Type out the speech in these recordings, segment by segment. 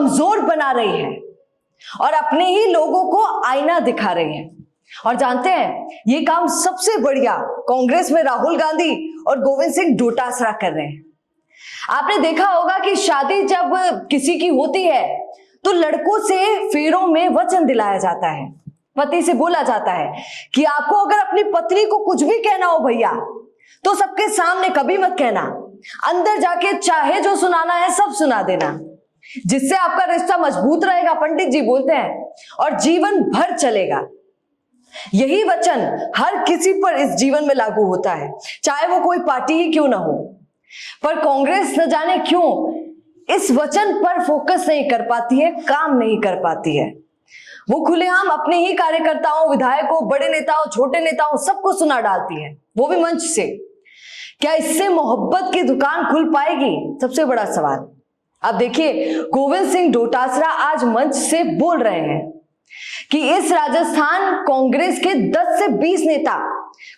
कमजोर बना रही है और अपने ही लोगों को आईना दिखा रही है। और जानते हैं, ये काम सबसे बढ़िया कांग्रेस में राहुल गांधी और गोविंद सिंह डोटासरा कर रहे हैं। आपने देखा होगा कि शादी जब किसी की होती है तो लड़कों से फेरों में वचन दिलाया जाता है, पति से बोला जाता है कि आपको अगर अपनी पत्नी को कुछ भी कहना हो भैया तो सबके सामने कभी मत कहना, अंदर जाके चाहे जो सुनाना है सब सुना देना, जिससे आपका रिश्ता मजबूत रहेगा, पंडित जी बोलते हैं, और जीवन भर चलेगा। यही वचन हर किसी पर इस जीवन में लागू होता है, चाहे वो कोई पार्टी ही क्यों ना हो। पर कांग्रेस न जाने क्यों इस वचन पर फोकस नहीं कर पाती है, काम नहीं कर पाती है। वो खुलेआम अपने ही कार्यकर्ताओं, विधायकों, बड़े नेताओं, छोटे नेताओं सबको सुना डालती है, वो भी मंच से। क्या इससे मोहब्बत की दुकान खुल पाएगी? सबसे बड़ा सवाल। अब देखिए, गोविंद सिंह डोटासरा आज मंच से बोल रहे हैं कि इस राजस्थान कांग्रेस के 10 से 20 नेता,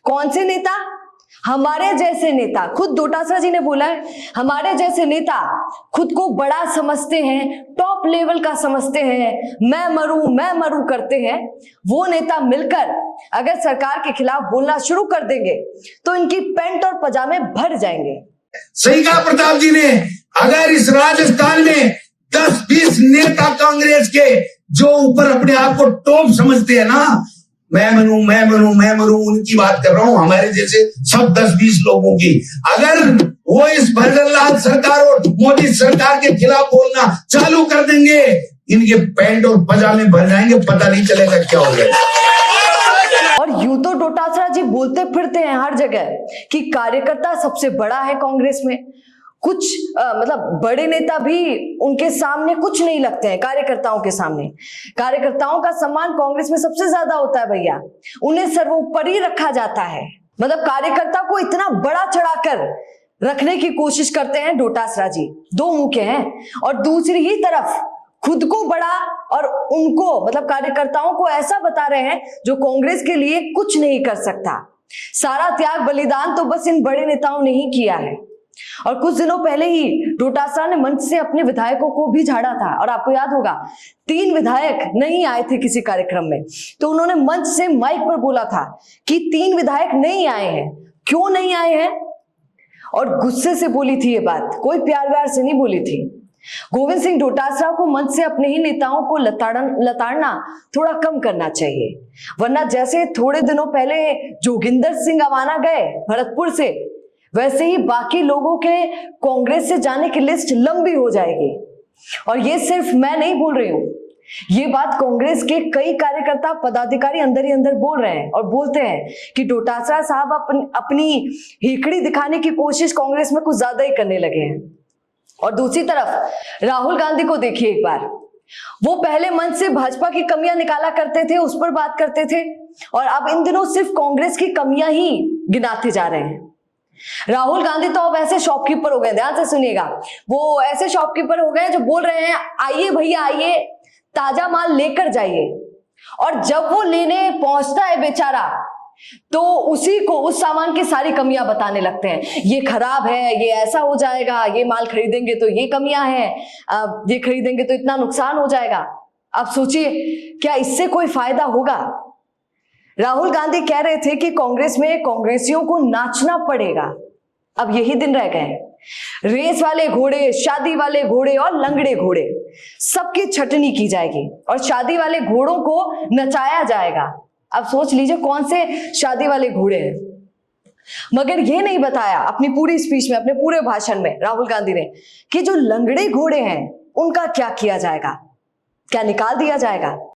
कौन से नेता? हमारे जैसे नेता, खुद डोटासरा जी ने बोला है, हमारे जैसे नेता खुद को बड़ा समझते हैं, टॉप लेवल का समझते हैं, मैं मरूं करते हैं। वो नेता मिलकर अगर सरकार के खिलाफ बोलना शुरू कर देंगे तो इनकी पैंट और पजामे भर जाएंगे। सही कहा प्रताप जी ने। अगर इस राजस्थान में 10-20 नेता कांग्रेस के जो ऊपर अपने आप को टॉप समझते हैं ना, मैं मरूं, उनकी बात कर रहा हूं, हमारे जैसे सब 10-20 लोगों की, अगर वो इस भजनलाल सरकार और मोदी सरकार के खिलाफ बोलना चालू कर देंगे, इनके पैंट और पजामे भर जाएंगे, पता नहीं चलेगा क्या हो जाएगा। और यूं तो डोटासरा जी बोलते फिरते हैं हर जगह कि कार्यकर्ता सबसे बड़ा है कांग्रेस में, कुछ मतलब बड़े नेता भी उनके सामने कुछ नहीं लगते हैं, कार्यकर्ताओं के सामने। कार्यकर्ताओं का सम्मान कांग्रेस में सबसे ज्यादा होता है भैया, उन्हें सर्वोपरि रखा जाता है। मतलब कार्यकर्ता को इतना बड़ा चढ़ाकर रखने की कोशिश करते हैं डोटासरा जी। दो मुंह के हैं, और दूसरी ही तरफ खुद को बड़ा और उनको मतलब कार्यकर्ताओं को ऐसा बता रहे हैं जो कांग्रेस के लिए कुछ नहीं कर सकता। सारा त्याग बलिदान तो बस इन बड़े नेताओं ने ही किया है। और कुछ दिनों पहले ही डोटासरा ने मंच से अपने विधायकों को भी झाड़ा था, और आपको याद होगा 3 विधायक नहीं आए थे किसी कार्यक्रम में, तो उन्होंने मंच से माइक पर बोला था कि 3 विधायक नहीं आए हैं, क्यों नहीं आए हैं, और गुस्से से बोली थी ये बात, कोई प्यार व्यार से नहीं बोली थी। गोविंद सिंह डोटासरा को मंच से अपने ही नेताओं को लताड़ना थोड़ा कम करना चाहिए, वरना जैसे थोड़े दिनों पहले जोगिंदर सिंह अवाना गए भरतपुर से, वैसे ही बाकी लोगों के कांग्रेस से जाने की लिस्ट लंबी हो जाएगी। और ये सिर्फ मैं नहीं बोल रही हूं, ये बात कांग्रेस के कई कार्यकर्ता, पदाधिकारी अंदर ही अंदर बोल रहे हैं, और बोलते हैं कि डोटासरा साहब अपनी हेकड़ी दिखाने की कोशिश कांग्रेस में कुछ ज्यादा ही करने लगे हैं। और दूसरी तरफ राहुल गांधी को देखिए एक बार, वो पहले मंच से भाजपा की कमियां निकाला करते थे, उस पर बात करते थे, और अब इन दिनों सिर्फ कांग्रेस की कमियां ही गिनाते जा रहे हैं। राहुल गांधी तो अब ऐसे शॉपकीपर हो गए, ध्यान से सुनिएगा, वो ऐसे शॉपकीपर हो गए जो बोल रहे हैं आइए भैया आइए, ताजा माल लेकर जाइए, और जब वो लेने पहुंचता है बेचारा तो उसी को उस सामान की सारी कमियां बताने लगते हैं, ये खराब है, ये ऐसा हो जाएगा, ये माल खरीदेंगे तो ये कमियां हैं, ये खरीदेंगे तो इतना नुकसान हो जाएगा। अब सोचिए, क्या इससे कोई फायदा होगा? राहुल गांधी कह रहे थे कि कांग्रेस में कांग्रेसियों को नाचना पड़ेगा। अब यही दिन रह गए, रेस वाले घोड़े, शादी वाले घोड़े और लंगड़े घोड़े सबकी छटनी की जाएगी, और शादी वाले घोड़ों को नचाया जाएगा। अब सोच लीजिए कौन से शादी वाले घोड़े हैं। मगर ये नहीं बताया अपनी पूरी स्पीच में, अपने पूरे भाषण में राहुल गांधी ने, कि जो लंगड़े घोड़े हैं उनका क्या किया जाएगा, क्या निकाल दिया जाएगा?